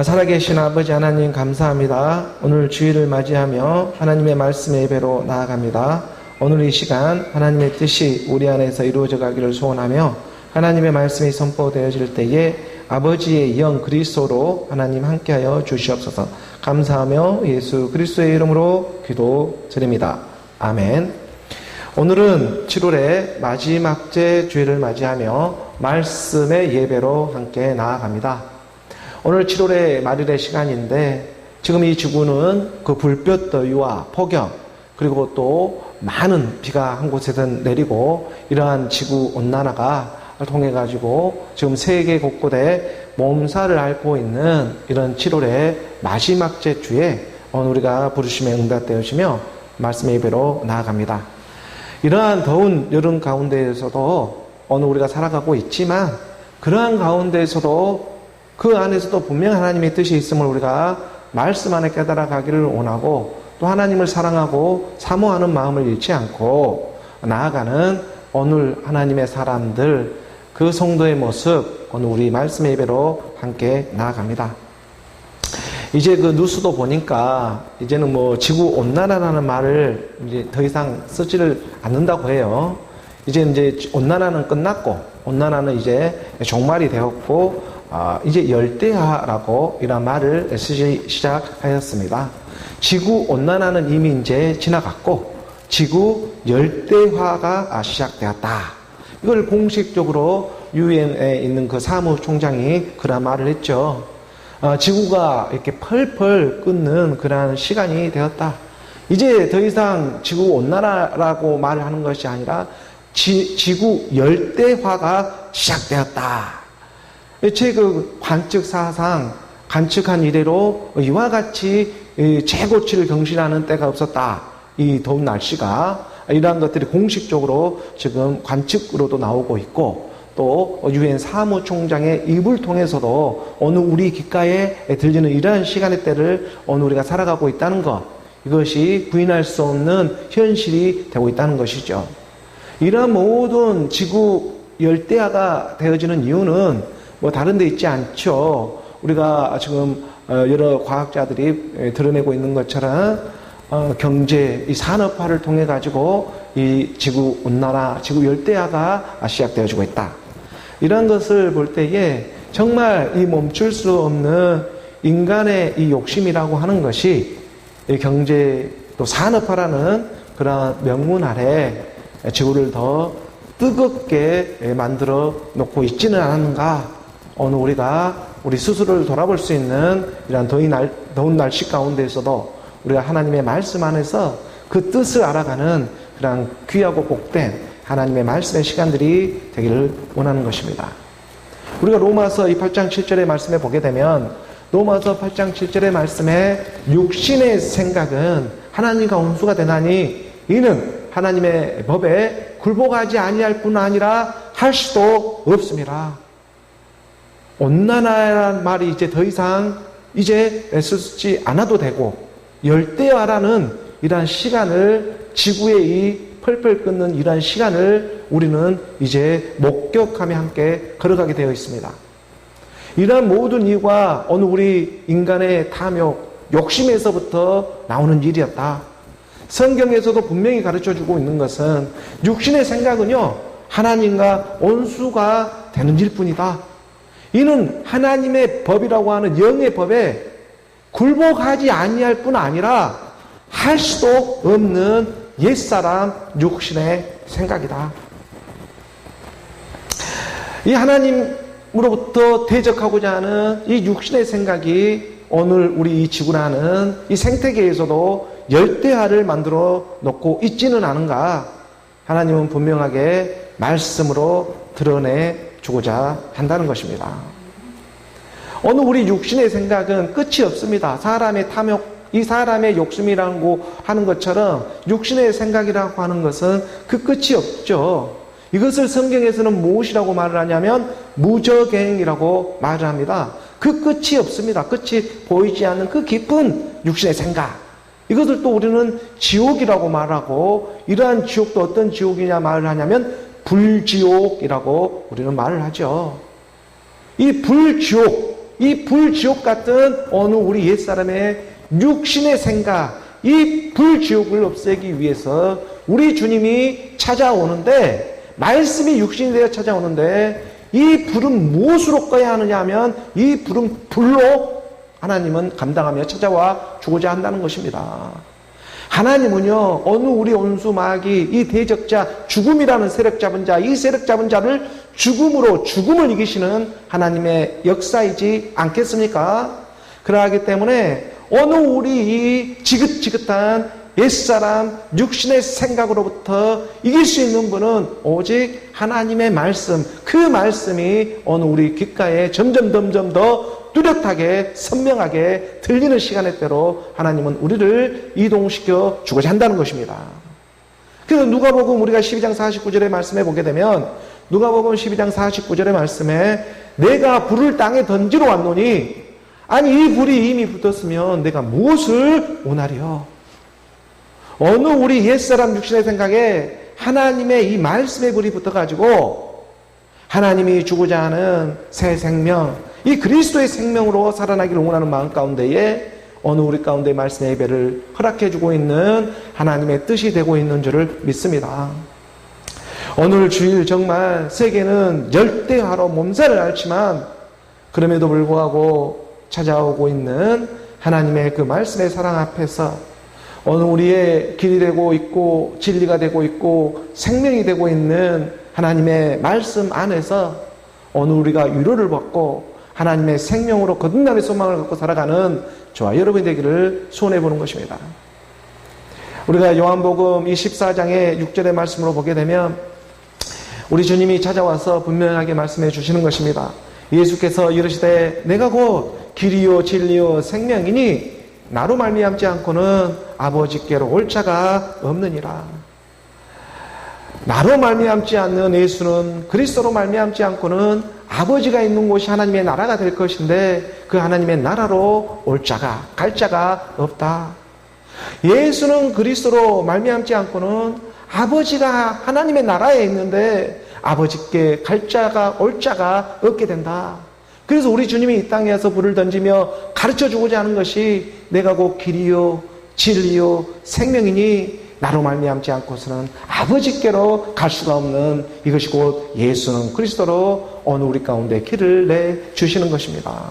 살아계신 아버지 하나님 감사합니다. 오늘 주일을 맞이하며 하나님의 말씀의 예배로 나아갑니다. 오늘 이 시간 하나님의 뜻이 우리 안에서 이루어져 가기를 소원하며 하나님의 말씀이 선포되어질 때에 아버지의 영 그리스도로 하나님 함께하여 주시옵소서. 감사하며 예수 그리스도의 이름으로 기도드립니다. 아멘. 오늘은 7월의 마지막 주일을 맞이하며 말씀의 예배로 함께 나아갑니다. 오늘 7월의 말일의 시간인데 지금 이 지구는 그 불볕 더위와 폭염 그리고 또 많은 비가 한 곳에선 내리고 이러한 지구 온난화가 통해 가지고 지금 세계 곳곳에 몸살을 앓고 있는 이런 7월의 마지막 주에 오늘 우리가 부르심에 응답되어지며 말씀의 예배로 나아갑니다. 이러한 더운 여름 가운데에서도 오늘 우리가 살아가고 있지만 그러한 가운데에서도 그 안에서도 분명 하나님의 뜻이 있음을 우리가 말씀 안에 깨달아 가기를 원하고 또 하나님을 사랑하고 사모하는 마음을 잃지 않고 나아가는 오늘 하나님의 사람들 그 성도의 모습 오늘 우리 말씀의 예배로 함께 나아갑니다. 이제 그 뉴스도 보니까 이제는 뭐 지구 온난화라는 말을 이제 더 이상 쓰지를 않는다고 해요. 이제 온난화는 끝났고 온난화는 이제 종말이 되었고 이제 열대야라고 이런 말을 쓰기 시작하였습니다. 지구 온난화는 이미 이제 지나갔고 지구 열대화가 시작되었다. 이걸 공식적으로 유엔에 있는 그 사무총장이 그런 말을 했죠. 지구가 이렇게 펄펄 끓는 그런 시간이 되었다. 이제 더 이상 지구 온난화라고 말을 하는 것이 아니라 지구 열대화가 시작되었다. 제 그 관측사상 관측한 이래로 이와 같이 최고치를 경신하는 때가 없었다. 이 더운 날씨가 이러한 것들이 공식적으로 지금 관측으로도 나오고 있고 또 유엔 사무총장의 입을 통해서도 오늘 우리 귓가에 들리는 이러한 시간의 때를 오늘 우리가 살아가고 있다는 것, 이것이 부인할 수 없는 현실이 되고 있다는 것이죠. 이러한 모든 지구 열대야가 되어지는 이유는 뭐 다른 데 있지 않죠. 우리가 지금 여러 과학자들이 드러내고 있는 것처럼 경제, 이 산업화를 통해 가지고 이 지구 온난화, 지구 열대야가 시작되어지고 있다. 이런 것을 볼 때에 정말 이 멈출 수 없는 인간의 이 욕심이라고 하는 것이 이 경제 또 산업화라는 그런 명문 아래 지구를 더 뜨겁게 만들어 놓고 있지는 않은가. 오늘 우리가 우리 스스로를 돌아볼 수 있는 이런 더운 날씨 가운데에서도 우리가 하나님의 말씀 안에서 그 뜻을 알아가는 그런 귀하고 복된 하나님의 말씀의 시간들이 되기를 원하는 것입니다. 우리가 로마서 이 8장 7절의 말씀에 보게 되면 로마서 8장 7절의 말씀에 육신의 생각은 하나님과 원수가 되나니 이는 하나님의 법에 굴복하지 아니할 뿐 아니라 할 수도 없습니다. 온난화라는 말이 이제 더 이상 이제 쓰지 않아도 되고 열대야라는 이러한 시간을 지구의 이 펄펄 끓는 이러한 시간을 우리는 이제 목격하며 함께 걸어가게 되어 있습니다. 이러한 모든 이유가 오늘 우리 인간의 탐욕, 욕심에서부터 나오는 일이었다. 성경에서도 분명히 가르쳐주고 있는 것은 육신의 생각은요 하나님과 원수가 되는 일뿐이다. 이는 하나님의 법이라고 하는 영의 법에 굴복하지 아니할 뿐 아니라 할 수도 없는 옛사람 육신의 생각이다. 이 하나님으로부터 대적하고자 하는 이 육신의 생각이 오늘 우리 이 지구라는 이 생태계에서도 열대야를 만들어 놓고 있지는 않은가. 하나님은 분명하게 말씀으로 드러내 주고자 한다는 것입니다. 오늘 우리 육신의 생각은 끝이 없습니다. 사람의 탐욕, 이 사람의 욕심이라고 하는 것처럼 육신의 생각이라고 하는 것은 그 끝이 없죠. 이것을 성경에서는 무엇이라고 말을 하냐면 무저갱이라고 말을 합니다. 그 끝이 없습니다. 끝이 보이지 않는 그 깊은 육신의 생각. 이것을 또 우리는 지옥이라고 말하고 이러한 지옥도 어떤 지옥이냐 말을 하냐면 불지옥이라고 우리는 말을 하죠. 이 불지옥, 이 불지옥 같은 어느 우리 옛사람의 육신의 생각, 이 불지옥을 없애기 위해서 우리 주님이 찾아오는데, 말씀이 육신이 되어 찾아오는데, 이 불은 무엇으로 꺼야 하느냐 하면 이 불은 불로 하나님은 감당하며 찾아와 주고자 한다는 것입니다. 하나님은요, 어느 우리 온수 마귀, 이 대적자, 죽음이라는 세력 잡은 자, 이 세력 잡은 자를 죽음으로 죽음을 이기시는 하나님의 역사이지 않겠습니까? 그러하기 때문에 어느 우리 이 지긋지긋한 옛사람 육신의 생각으로부터 이길 수 있는 분은 오직 하나님의 말씀, 그 말씀이 어느 우리 귓가에 점점 더 뚜렷하게 선명하게 들리는 시간에 때로 하나님은 우리를 이동시켜 주고자 한다는 것입니다. 그래서 누가복음 우리가 12장 49절의 말씀에 보게 되면, 누가복음 12장 49절의 말씀에 내가 불을 땅에 던지러 왔노니, 아니 이 불이 이미 붙었으면 내가 무엇을 원하리요? 어느 우리 옛사람 육신의 생각에 하나님의 이 말씀의 불이 붙어가지고 하나님이 주고자 하는 새 생명, 이 그리스도의 생명으로 살아나기를 원하는 마음 가운데에 어느 우리 가운데 말씀의 예배를 허락해주고 있는 하나님의 뜻이 되고 있는 줄을 믿습니다. 오늘 주일 정말 세계는 열대화로 몸살을 앓지만 그럼에도 불구하고 찾아오고 있는 하나님의 그 말씀의 사랑 앞에서 어느 우리의 길이 되고 있고 진리가 되고 있고 생명이 되고 있는 하나님의 말씀 안에서 어느 우리가 위로를 받고 하나님의 생명으로 거듭남의 소망을 갖고 살아가는 저와 여러분이 되기를 소원해 보는 것입니다. 우리가 요한복음 24장의 6절의 말씀으로 보게 되면 우리 주님이 찾아와서 분명하게 말씀해 주시는 것입니다. 예수께서 이르시되 내가 곧 길이요 진리요 생명이니 나로 말미암지 않고는 아버지께로 올 자가 없느니라. 나로 말미암지 않는 예수는, 그리스도로 말미암지 않고는 아버지가 있는 곳이 하나님의 나라가 될 것인데 그 하나님의 나라로 올 자가, 갈 자가 없다. 예수는 그리스도로 말미암지 않고는 아버지가 하나님의 나라에 있는데 아버지께 갈 자가, 올 자가 없게 된다. 그래서 우리 주님이 이 땅에서 불을 던지며 가르쳐 주고자 하는 것이 내가 곧 길이요 진리요 생명이니 나로 말미암지 않고서는 아버지께로 갈 수가 없는, 이것이 곧 예수는 그리스도로 어느 우리 가운데 길을 내주시는 것입니다.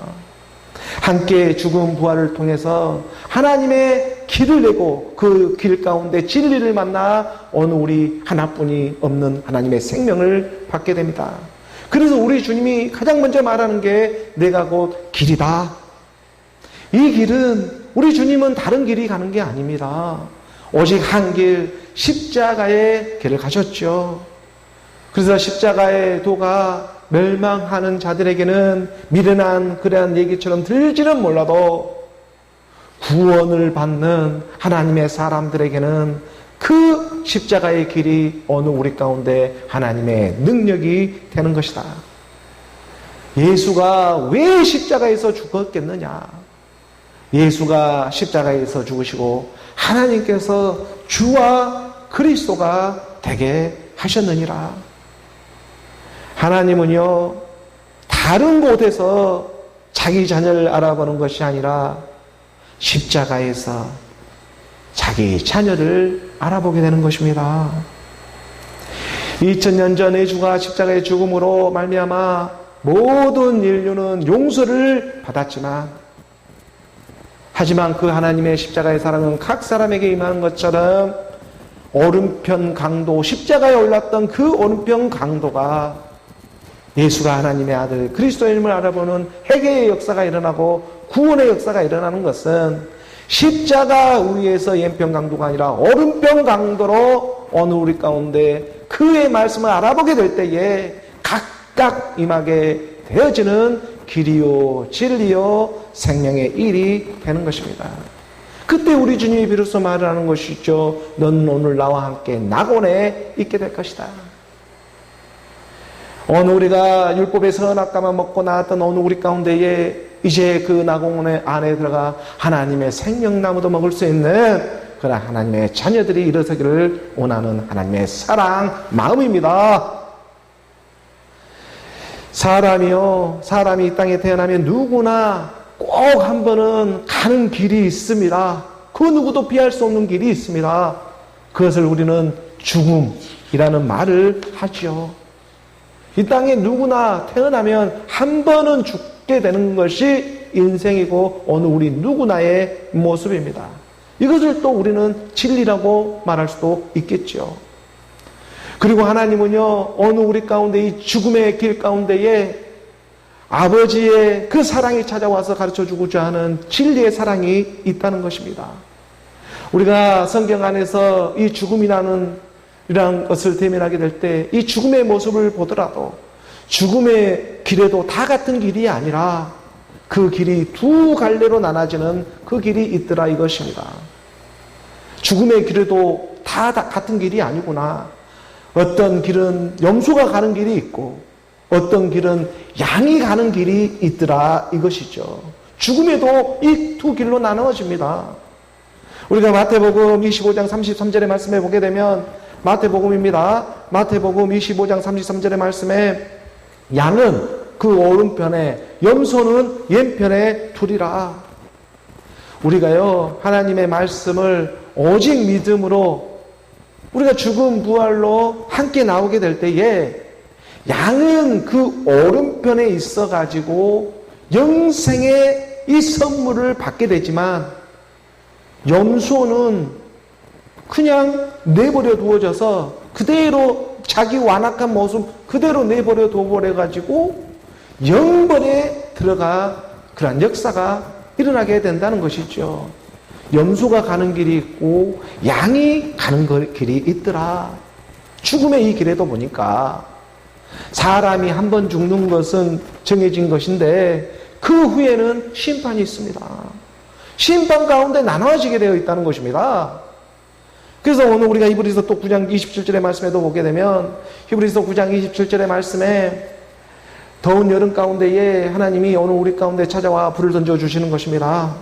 함께 죽음 부활을 통해서 하나님의 길을 내고 그 길 가운데 진리를 만나 어느 우리 하나뿐이 없는 하나님의 생명을 받게 됩니다. 그래서 우리 주님이 가장 먼저 말하는 게 내가 곧 길이다. 이 길은, 우리 주님은 다른 길이 가는 게 아닙니다. 오직 한 길, 십자가의 길을 가셨죠. 그래서 십자가의 도가 멸망하는 자들에게는 미련한 그러한 얘기처럼 들릴지는 몰라도 구원을 받는 하나님의 사람들에게는 그 십자가의 길이 어느 우리 가운데 하나님의 능력이 되는 것이다. 예수가 왜 십자가에서 죽었겠느냐? 예수가 십자가에서 죽으시고 하나님께서 주와 그리스도가 되게 하셨느니라. 하나님은요, 다른 곳에서 자기 자녀를 알아보는 것이 아니라 십자가에서 자기 자녀를 알아보게 되는 것입니다. 2000년 전 예수가 십자가의 죽음으로 말미암아 모든 인류는 용서를 받았지만, 하지만 그 하나님의 십자가의 사랑은 각 사람에게 임하는 것처럼 오른편 강도, 십자가에 올랐던 그 오른편 강도가 예수가 하나님의 아들 그리스도임을 알아보는 회개의 역사가 일어나고 구원의 역사가 일어나는 것은 십자가 위에서 왼편 강도가 아니라 오른편 강도로 어느 우리 가운데 그의 말씀을 알아보게 될 때에 각각 임하게 되어지는 길이요 진리요 생명의 일이 되는 것입니다. 그때 우리 주님이 비로소 말을 하는 것이죠. 넌 오늘 나와 함께 낙원에 있게 될 것이다. 어느 우리가 율법의 선악과만 먹고 나왔던 어느 우리 가운데에 이제 그 낙원 안에 들어가 하나님의 생명나무도 먹을 수 있는 그런 하나님의 자녀들이 일어서기를 원하는 하나님의 사랑 마음입니다. 사람이 이 땅에 태어나면 누구나 꼭 한 번은 가는 길이 있습니다. 그 누구도 피할 수 없는 길이 있습니다. 그것을 우리는 죽음이라는 말을 하죠. 이 땅에 누구나 태어나면 한 번은 죽게 되는 것이 인생이고 어느 우리 누구나의 모습입니다. 이것을 또 우리는 진리라고 말할 수도 있겠죠. 그리고 하나님은요, 어느 우리 가운데 이 죽음의 길 가운데에 아버지의 그 사랑이 찾아와서 가르쳐주고자 하는 진리의 사랑이 있다는 것입니다. 우리가 성경 안에서 이 죽음이라는 것을 대면하게 될 때 이 죽음의 모습을 보더라도 죽음의 길에도 다 같은 길이 아니라 그 길이 두 갈래로 나눠지는 그 길이 있더라 이것입니다. 죽음의 길에도 다 같은 길이 아니구나. 어떤 길은 염소가 가는 길이 있고 어떤 길은 양이 가는 길이 있더라 이것이죠. 죽음에도 이 두 길로 나누어집니다. 우리가 마태복음 25장 33절의 말씀에 보게 되면 마태복음입니다. 마태복음 25장 33절의 말씀에 양은 그 오른편에 염소는 왼편에 두리라. 우리가요 하나님의 말씀을 오직 믿음으로 우리가 죽음 부활로 함께 나오게 될 때에 양은 그 오른편에 있어 가지고 영생의 이 선물을 받게 되지만 염소는 그냥 내버려 두어져서 그대로 자기 완악한 모습 그대로 내버려 둬버려 가지고 영벌에 들어가 그런 역사가 일어나게 된다는 것이죠. 염소가 가는 길이 있고 양이 가는 길이 있더라. 죽음의 이 길에도 보니까 사람이 한 번 죽는 것은 정해진 것인데 그 후에는 심판이 있습니다. 심판 가운데 나눠지게 되어 있다는 것입니다. 그래서 오늘 우리가 히브리서 또 9장 27절의 말씀에도 보게 되면 히브리서 9장 27절의 말씀에 더운 여름 가운데에 하나님이 오늘 우리 가운데 찾아와 불을 던져주시는 것입니다.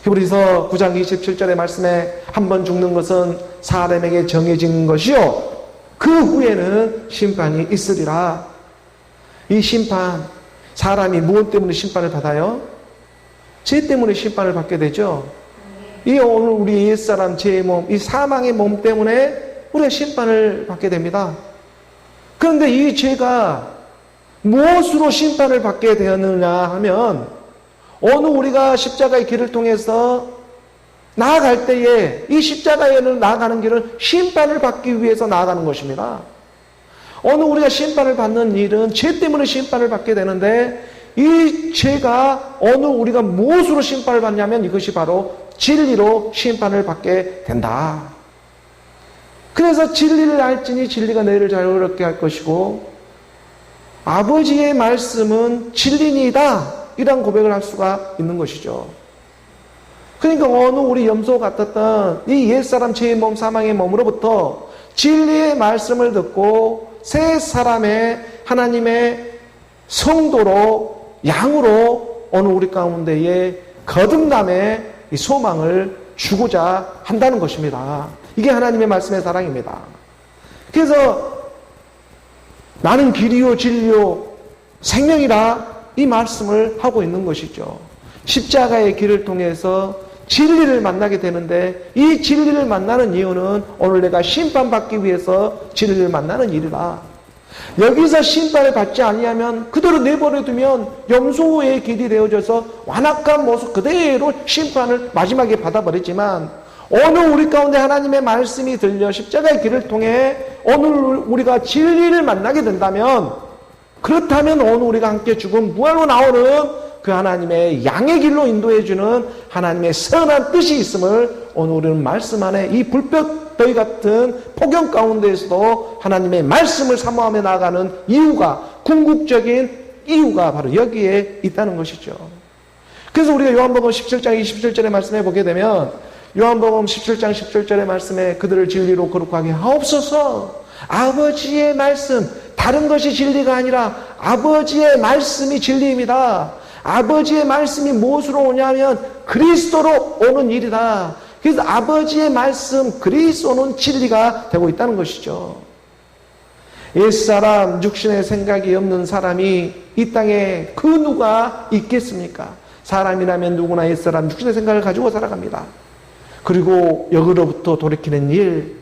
히브리서 9장 27절의 말씀에 한 번 죽는 것은 사람에게 정해진 것이요 그 후에는 심판이 있으리라. 이 심판, 사람이 무엇 때문에 심판을 받아요? 죄 때문에 심판을 받게 되죠. 이 오늘 우리 옛사람, 죄의 몸, 이 사망의 몸 때문에 우리가 심판을 받게 됩니다. 그런데 이 죄가 무엇으로 심판을 받게 되었느냐 하면 어느 우리가 십자가의 길을 통해서 나아갈 때에 이 십자가에는 나아가는 길은 심판을 받기 위해서 나아가는 것입니다. 어느 우리가 심판을 받는 일은 죄 때문에 심판을 받게 되는데 이 죄가 어느 우리가 무엇으로 심판을 받냐면 이것이 바로 진리로 심판을 받게 된다. 그래서 진리를 알지니 진리가 너희를 자유롭게 할 것이고 아버지의 말씀은 진리니이다. 이런 고백을 할 수가 있는 것이죠. 그러니까 어느 우리 염소 같았던 이 옛사람 죄의 몸 사망의 몸으로부터 진리의 말씀을 듣고 새 사람의 하나님의 성도로 양으로 어느 우리 가운데에 거듭남의 이 소망을 주고자 한다는 것입니다. 이게 하나님의 말씀의 사랑입니다. 그래서 나는 길이요 진리요 생명이라 이 말씀을 하고 있는 것이죠. 십자가의 길을 통해서 진리를 만나게 되는데 이 진리를 만나는 이유는 오늘 내가 심판받기 위해서 진리를 만나는 일이다. 여기서 심판을 받지 아니하면 그대로 내버려 두면 염소의 길이 되어져서 완악한 모습 그대로 심판을 마지막에 받아버리지만 오늘 우리 가운데 하나님의 말씀이 들려 십자가의 길을 통해 오늘 우리가 진리를 만나게 된다면 그렇다면 오늘 우리가 함께 죽은 부활로 나오는 그 하나님의 양의 길로 인도해주는 하나님의 선한 뜻이 있음을 오늘 우리는 말씀 안에 이 불볕더위 같은 폭염 가운데에서도 하나님의 말씀을 사모하며 나아가는 이유가 궁극적인 이유가 바로 여기에 있다는 것이죠. 그래서 우리가 요한복음 17장 27절의 말씀에 보게 되면 요한복음 17장 17절의 말씀에 그들을 진리로 거룩하게 하옵소서. 아버지의 말씀, 다른 것이 진리가 아니라 아버지의 말씀이 진리입니다. 아버지의 말씀이 무엇으로 오냐면 그리스도로 오는 일이다. 그래서 아버지의 말씀 그리스도는 진리가 되고 있다는 것이죠. 옛사람 육신의 생각이 없는 사람이 이 이 땅에 그 누가 있겠습니까? 사람이라면 누구나 옛사람 육신의 생각을 가지고 살아갑니다. 그리고 여기로부터 돌이키는 일,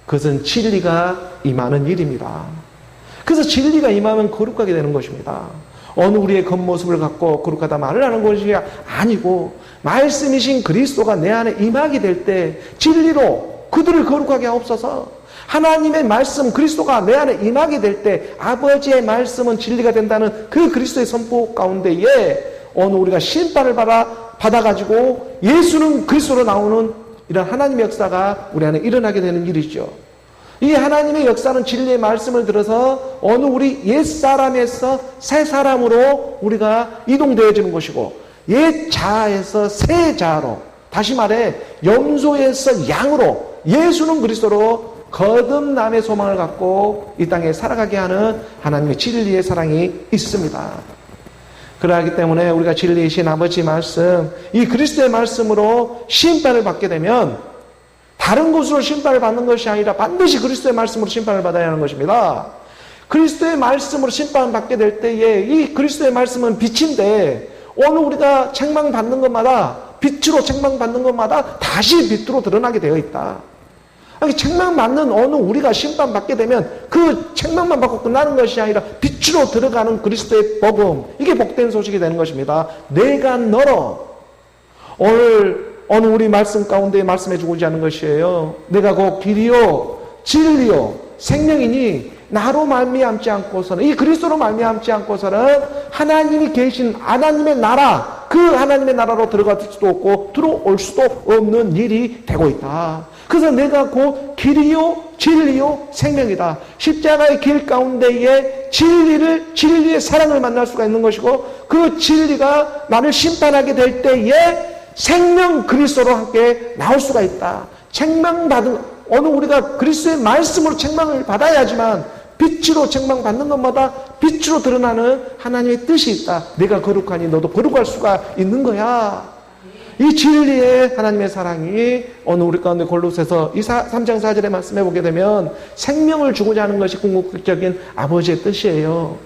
그것은 진리가 임하는 일입니다. 그래서 진리가 임하면 거룩하게 되는 것입니다. 어느 우리의 겉모습을 갖고 거룩하다 말을 하는 것이 아니고 말씀이신 그리스도가 내 안에 임하게 될 때 진리로 그들을 거룩하게 하옵소서. 하나님의 말씀 그리스도가 내 안에 임하게 될 때 아버지의 말씀은 진리가 된다는 그 그리스도의 선포 가운데에 어느 우리가 심판을 받아가지고 예수는 그리스도로 나오는 이런 하나님의 역사가 우리 안에 일어나게 되는 일이죠. 이 하나님의 역사는 진리의 말씀을 들어서 어느 우리 옛사람에서 새 사람으로 우리가 이동되어지는 것이고 옛 자아에서 새 자아로, 다시 말해 염소에서 양으로, 예수는 그리스도로 거듭남의 소망을 갖고 이 땅에 살아가게 하는 하나님의 진리의 사랑이 있습니다. 그러하기 때문에 우리가 진리이신 아버지 말씀, 이 그리스도의 말씀으로 심판을 받게 되면 다른 곳으로 심판을 받는 것이 아니라 반드시 그리스도의 말씀으로 심판을 받아야 하는 것입니다. 그리스도의 말씀으로 심판을 받게 될 때에 이 그리스도의 말씀은 빛인데 어느 우리가 책망받는 것마다, 빛으로 책망받는 것마다 다시 빛으로 드러나게 되어 있다. 책망받는 어느 우리가 심판받게 되면 그 책망만 받고 끝나는 것이 아니라 빛으로 들어가는 그리스도의 복음, 이게 복된 소식이 되는 것입니다. 내가 너로, 오늘 어느 우리 말씀 가운데 말씀해 주고자 하는 것이에요. 내가 곧 길이요 진리요 생명이니 나로 말미암지 않고서는, 이 그리스도로 말미암지 않고서는 하나님이 계신 하나님의 나라, 그 하나님의 나라로 들어갈 수도 없고 들어올 수도 없는 일이 되고 있다. 그래서 내가 곧 길이요 진리요 생명이다. 십자가의 길 가운데에 진리의 사랑을 만날 수가 있는 것이고, 그 진리가 나를 심판하게 될 때에 생명 그리스도로 함께 나올 수가 있다. 책망받은 어느 우리가 그리스도의 말씀으로 책망을 받아야지만 빛으로 책망받는 것마다 빛으로 드러나는 하나님의 뜻이 있다. 내가 거룩하니 너도 거룩할 수가 있는 거야. 이 진리의 하나님의 사랑이 어느 우리 가운데 골로새서 이 3장 4절에 말씀해 보게 되면 생명을 주고자 하는 것이 궁극적인 아버지의 뜻이에요.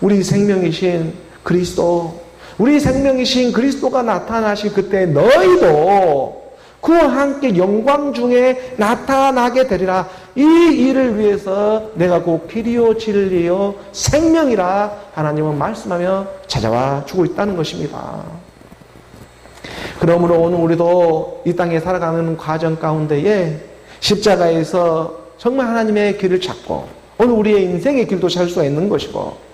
우리 생명이신 그리스도, 우리 생명이신 그리스도가 나타나실 그때 너희도 그와 함께 영광 중에 나타나게 되리라. 이 일을 위해서 내가 곧 길이요 진리요 생명이라 하나님은 말씀하며 찾아와 주고 있다는 것입니다. 그러므로 오늘 우리도 이 땅에 살아가는 과정 가운데에 십자가에서 정말 하나님의 길을 찾고 오늘 우리의 인생의 길도 살 수가 있는 것이고,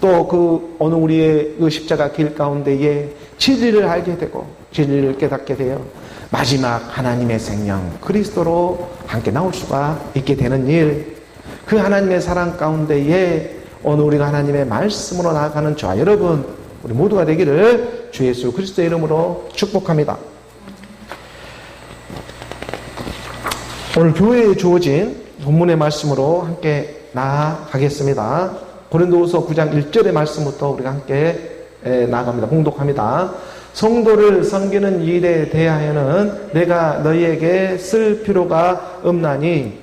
또 그 어느 우리의 그 십자가 길 가운데에 진리를 알게 되고 진리를 깨닫게 되어 마지막 하나님의 생명 그리스도로 함께 나올 수가 있게 되는 일, 그 하나님의 사랑 가운데에 오늘 우리가 하나님의 말씀으로 나아가는 저와 여러분 우리 모두가 되기를 주 예수 그리스도의 이름으로 축복합니다. 오늘 교회에 주어진 본문의 말씀으로 함께 나아가겠습니다. 고린도후서 9장 1절의 말씀부터 우리가 함께 나아갑니다. 봉독합니다. 성도를 섬기는 일에 대하여는 내가 너희에게 쓸 필요가 없나니,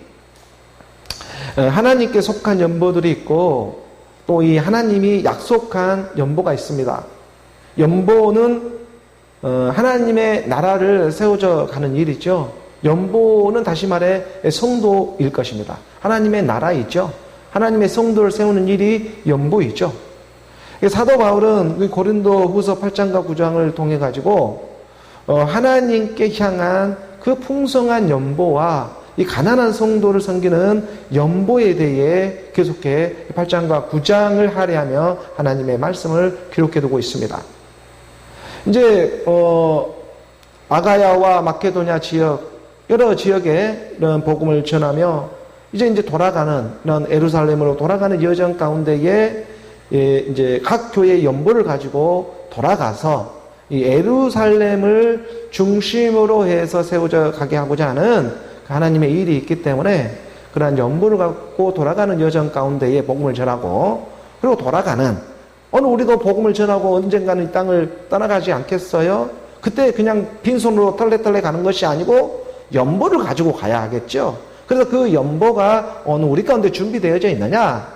하나님께 속한 연보들이 있고 또 이 하나님이 약속한 연보가 있습니다. 연보는 하나님의 나라를 세워져 가는 일이죠. 연보는 다시 말해 성도일 것입니다. 하나님의 나라이죠. 하나님의 성도를 세우는 일이 연보이죠. 사도 바울은 고린도 후서 8장과 9장을 통해 가지고 하나님께 향한 그 풍성한 연보와 이 가난한 성도를 섬기는 연보에 대해 계속해 8장과 9장을 할애하며 하나님의 말씀을 기록해두고 있습니다. 이제 아가야와 마케도냐 지역, 여러 지역에 이런 복음을 전하며 이제 돌아가는, 이런 예루살렘으로 돌아가는 여정 가운데에 이제 각 교회의 연보를 가지고 돌아가서 이 예루살렘을 중심으로 해서 세워져 가게 하고자 하는 하나님의 일이 있기 때문에 그러한 연보를 갖고 돌아가는 여정 가운데에 복음을 전하고, 그리고 돌아가는, 오늘 우리도 복음을 전하고 언젠가는 이 땅을 떠나가지 않겠어요? 그때 그냥 빈손으로 털레털레 가는 것이 아니고 연보를 가지고 가야 하겠죠. 그래서 그 연보가 어느 우리 가운데 준비되어져 있느냐?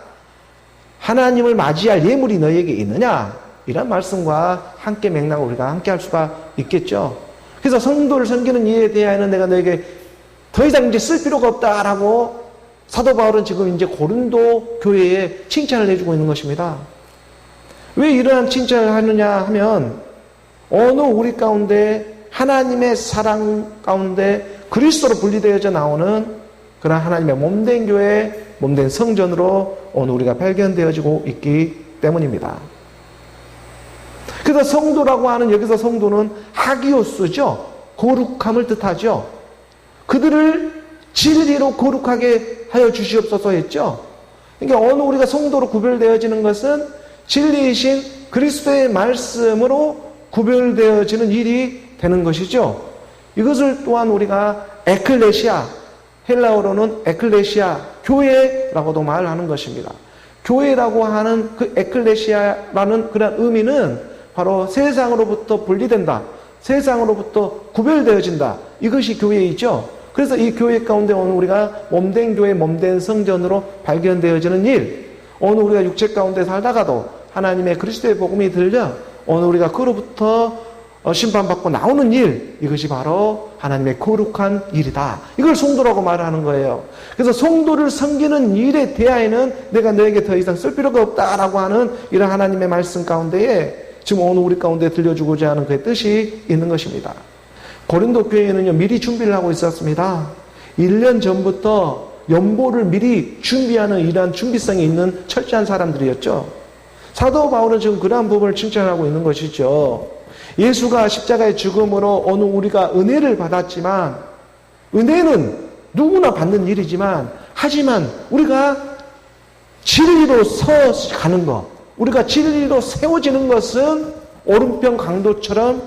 하나님을 맞이할 예물이 너에게 있느냐? 이런 말씀과 함께 맥락을 우리가 함께 할 수가 있겠죠. 그래서 성도를 섬기는 일에 대하여는 내가 너에게 더 이상 이제 쓸 필요가 없다라고 사도 바울은 지금 이제 고린도 교회에 칭찬을 해주고 있는 것입니다. 왜 이러한 칭찬을 하느냐 하면 어느 우리 가운데 하나님의 사랑 가운데 그리스도로 분리되어져 나오는 그런 하나님의 몸된 교회, 몸된 성전으로 오늘 우리가 발견되어지고 있기 때문입니다. 그래서 성도라고 하는 여기서 성도는 하기오스죠. 거룩함을 뜻하죠. 그들을 진리로 거룩하게 하여 주시옵소서 했죠. 그러니까 어느 우리가 성도로 구별되어지는 것은 진리이신 그리스도의 말씀으로 구별되어지는 일이 되는 것이죠. 이것을 또한 우리가 에클레시아, 헬라어로는 에클레시아, 교회라고도 말하는 것입니다. 교회라고 하는 그 에클레시아라는 그런 의미는 바로 세상으로부터 분리된다, 세상으로부터 구별되어진다, 이것이 교회이죠. 그래서 이 교회 가운데 오늘 우리가 몸된 교회, 몸된 성전으로 발견되어지는 일, 오늘 우리가 육체 가운데 살다가도 하나님의 그리스도의 복음이 들려 오늘 우리가 그로부터 심판받고 나오는 일, 이것이 바로 하나님의 거룩한 일이다. 이걸 성도라고 말하는 거예요. 그래서 성도를 섬기는 일에 대하여는 내가 너에게 더 이상 쓸 필요가 없다라고 하는 이런 하나님의 말씀 가운데에 지금 오늘 우리 가운데 들려주고자 하는 그의 뜻이 있는 것입니다. 고린도 교회는요, 미리 준비를 하고 있었습니다. 1년 전부터 연보를 미리 준비하는 이러한 준비성이 있는 철저한 사람들이었죠. 사도 바울은 지금 그러한 부분을 칭찬하고 있는 것이죠. 예수가 십자가의 죽음으로 오늘 우리가 은혜를 받았지만, 은혜는 누구나 받는 일이지만, 하지만 우리가 진리로 서가는 것, 우리가 진리로 세워지는 것은 오른편 강도처럼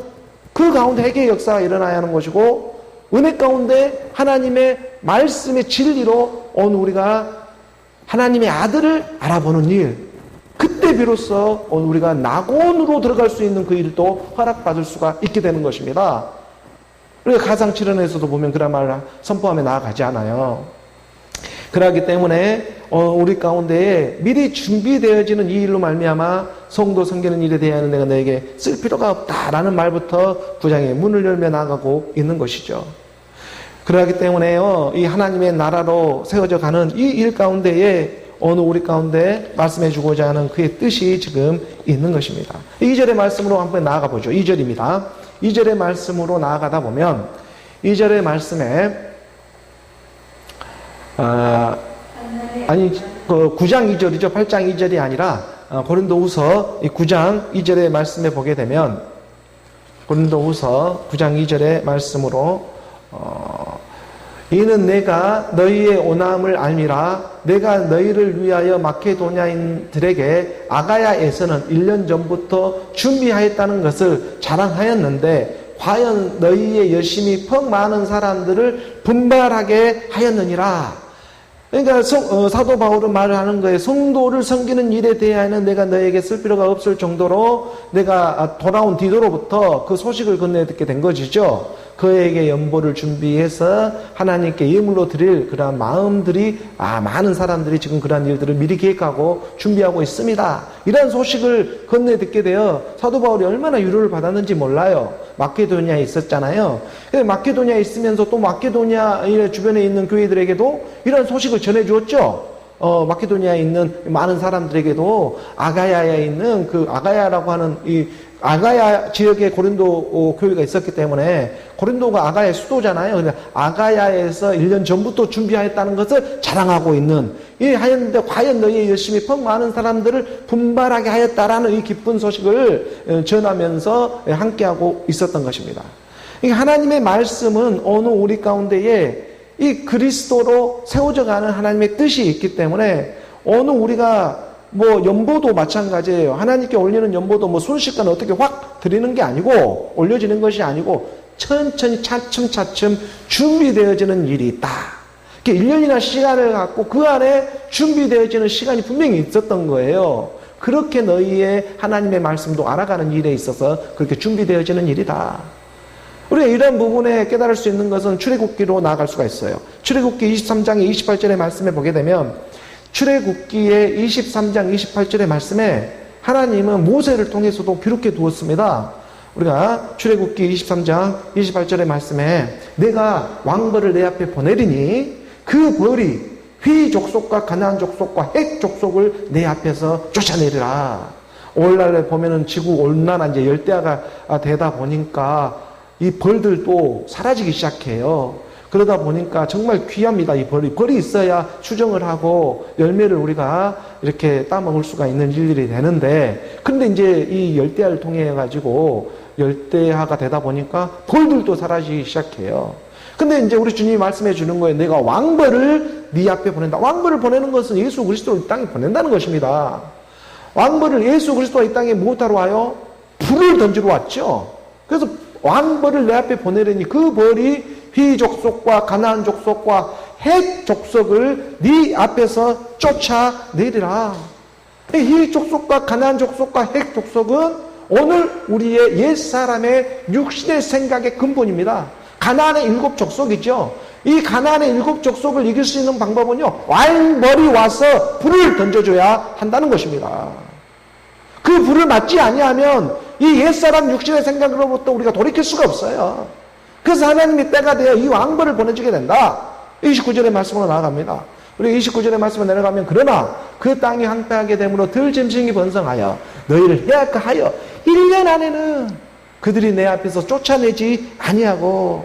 그 가운데 회개의 역사가 일어나야 하는 것이고, 은혜 가운데 하나님의 말씀의 진리로 오늘 우리가 하나님의 아들을 알아보는 일, 그때 비로소 오늘 우리가 낙원으로 들어갈 수 있는 그 일도 허락받을 수가 있게 되는 것입니다. 우리가 가상칠언에서도 보면 그런 말을 선포하며 나아가지 않아요. 그렇기 때문에 우리 가운데에 미리 준비되어지는 이 일로 말미암아 성도 섬기는 일에 대한 내가 너에게 쓸 필요가 없다라는 말부터 구장의 문을 열며 나아가고 있는 것이죠. 그렇기 때문에요, 이 하나님의 나라로 세워져 가는 이 일 가운데에 오늘 우리 가운데 말씀해 주고자 하는 그의 뜻이 지금 있는 것입니다. 2절의 말씀으로 한번 나아가 보죠. 2절입니다. 2절의 말씀으로 나아가다 보면 2절의 말씀에 9장 2절이죠. 8장 2절이 아니라 고린도후서 9장 2절의 말씀에 보게 되면 고린도후서 9장 2절의 말씀으로 이는 내가 너희의 온함을 알미라. 내가 너희를 위하여 마케도냐인들에게 아가야에서는 1년 전부터 준비하였다는 것을 자랑하였는데 과연 너희의 열심이 퍽 많은 사람들을 분발하게 하였느니라. 그러니까 사도 바울은 말을 하는 거예요. 성도를 섬기는 일에 대하여는 내가 너에게 쓸 필요가 없을 정도로 내가 돌아온 뒤로부터 그 소식을 건네 듣게 된 것이죠. 그에게 연보를 준비해서 하나님께 예물로 드릴 그러한 마음들이 많은 사람들이 지금 그러한 일들을 미리 계획하고 준비하고 있습니다. 이런 소식을 건네 듣게 되어 사도 바울이 얼마나 위로를 받았는지 몰라요. 마케도니아에 있었잖아요. 마케도니아에 있으면서 또 마케도니아 주변에 있는 교회들에게도 이런 소식을 전해주었죠. 마케도니아에 있는 많은 사람들에게도 아가야에 있는 그 아가야라고 하는 이 아가야 지역에 고린도 교회가 있었기 때문에 고린도가 아가야의 수도잖아요. 그러니까 아가야에서 1년 전부터 준비하였다는 것을 자랑하고 있는 이 하였는데 과연 너희의 열심히 퍽 많은 사람들을 분발하게 하였다라는 이 기쁜 소식을 전하면서 함께하고 있었던 것입니다. 하나님의 말씀은 어느 우리 가운데에 이 그리스도로 세워져가는 하나님의 뜻이 있기 때문에 어느 우리가 연보도 마찬가지예요. 하나님께 올리는 연보도 순식간에 어떻게 확 드리는 게 아니고, 올려지는 것이 아니고, 천천히 차츰차츰 준비되어지는 일이 있다. 1년이나 시간을 갖고 그 안에 준비되어지는 시간이 분명히 있었던 거예요. 그렇게 너희의 하나님의 말씀도 알아가는 일에 있어서 그렇게 준비되어지는 일이다. 우리가 이런 부분에 깨달을 수 있는 것은 출애굽기로 나아갈 수가 있어요. 출애굽기 23장의 28절의 말씀에 보게 되면 출애굽기의 23장 28절의 말씀에 하나님은 모세를 통해서도 기록해 두었습니다. 우리가 출애굽기 23장 28절의 말씀에 내가 왕벌을 내 앞에 보내리니 그 벌이 휘 족속과 가나안 족속과 헷 족속을 내 앞에서 쫓아내리라. 오늘날에 보면은 지구 온난화 이제 열대야가 되다 보니까 이 벌들도 사라지기 시작해요. 그러다 보니까 정말 귀합니다. 이 벌이 있어야 추정을 하고 열매를 우리가 이렇게 따먹을 수가 있는 일들이 되는데, 근데 이제 이 열대야를 통해 가지고 열대야가 되다 보니까 벌들도 사라지기 시작해요. 근데 이제 우리 주님이 말씀해 주는 거예요. 내가 왕벌을 네 앞에 보낸다. 왕벌을 보내는 것은 예수 그리스도를 이 땅에 보낸다는 것입니다. 왕벌을 예수 그리스도가 이 땅에 무엇하러 와요? 불을 던지러 왔죠. 그래서 왕벌을 내 앞에 보내려니 그 벌이 휘 족속과 가나안 족속과 헷 족속을 네 앞에서 쫓아내리라. 휘 족속과 가나안 족속과 헷 족속은 오늘 우리의 옛사람의 육신의 생각의 근본입니다. 가나안의 7 족속이죠. 이 가나안의 7 족속을 이길 수 있는 방법은요, 왕벌이 와서 불을 던져줘야 한다는 것입니다. 그 불을 맞지 아니하면 이 옛사람 육신의 생각으로부터 우리가 돌이킬 수가 없어요. 그래서 하나님이 때가 되어 이 왕벌을 보내주게 된다. 29절의 말씀으로 나아갑니다. 우리 29절의 말씀으로 내려가면 그러나 그 땅이 황폐하게 되므로 들 짐승이 번성하여 너희를 해할까 하여 1년 안에는 그들이 내 앞에서 쫓아내지 아니하고,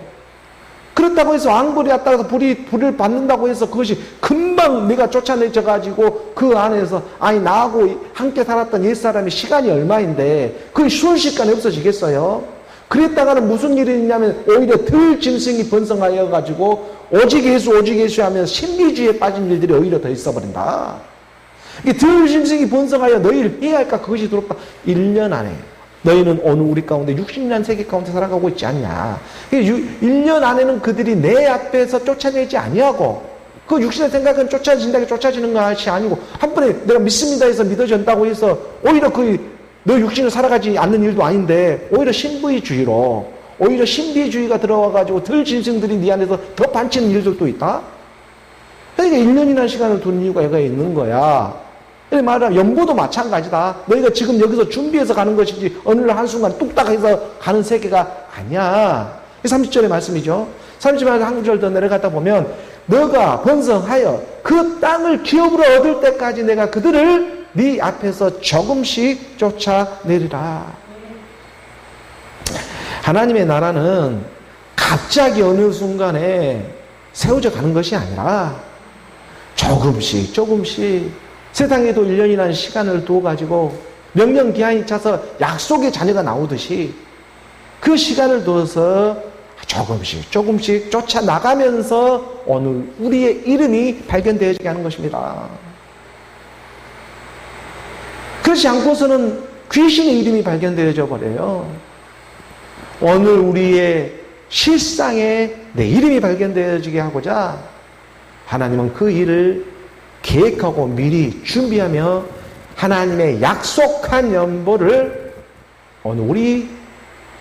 그렇다고 해서 왕벌이 왔다가 불을 받는다고 해서 그것이 금방 내가 쫓아내져 가지고 그 안에서 나하고 함께 살았던 옛사람의 시간이 얼마인데 그게 순식간에 없어지겠어요? 그랬다가는 무슨 일이 있냐면 오히려 들 짐승이 번성하여 가지고 오직 예수 하면서 신비주의에 빠진 일들이 오히려 더 있어버린다. 들 짐승이 번성하여 너희를 해할까? 그것이 두렵다. 1년 안에 너희는 오늘 우리 가운데 60년 세계 가운데 살아가고 있지 않냐. 1년 안에는 그들이 내 앞에서 쫓아내지 아니하고, 그 육신의 생각은 쫓아진다고 쫓아지는 것이 아니고 한 번에 내가 믿습니다 해서 믿어진다고 해서 오히려 너 육신을 살아가지 않는 일도 아닌데 오히려 신비주의로, 오히려 신비주의가 들어와가지고 들 짐승들이 네 안에서 더 반치는 일들도 있다. 그러니까 1년이라는 시간을 두는 이유가 여기가 있는 거야. 말하면 연보도 마찬가지다. 너희가 지금 여기서 준비해서 가는 것이지 어느 날 한순간 뚝딱 해서 가는 세계가 아니야. 30절의 말씀이죠. 30절에 한 구절 더 내려가다 보면 너가 번성하여 그 땅을 기업으로 얻을 때까지 내가 그들을 네 앞에서 조금씩 쫓아내리라. 하나님의 나라는 갑자기 어느 순간에 세워져 가는 것이 아니라 조금씩 세상에도 1년이라는 시간을 두어가지고 명령기한이 차서 약속의 자녀가 나오듯이 그 시간을 두어서 조금씩 쫓아나가면서 오늘 우리의 이름이 발견되어지게 하는 것입니다. 그렇지 않고서는 귀신의 이름이 발견되어져 버려요. 오늘 우리의 실상에 내 이름이 발견되어지게 하고자 하나님은 그 일을 계획하고 미리 준비하며 하나님의 약속한 연보를 오늘 우리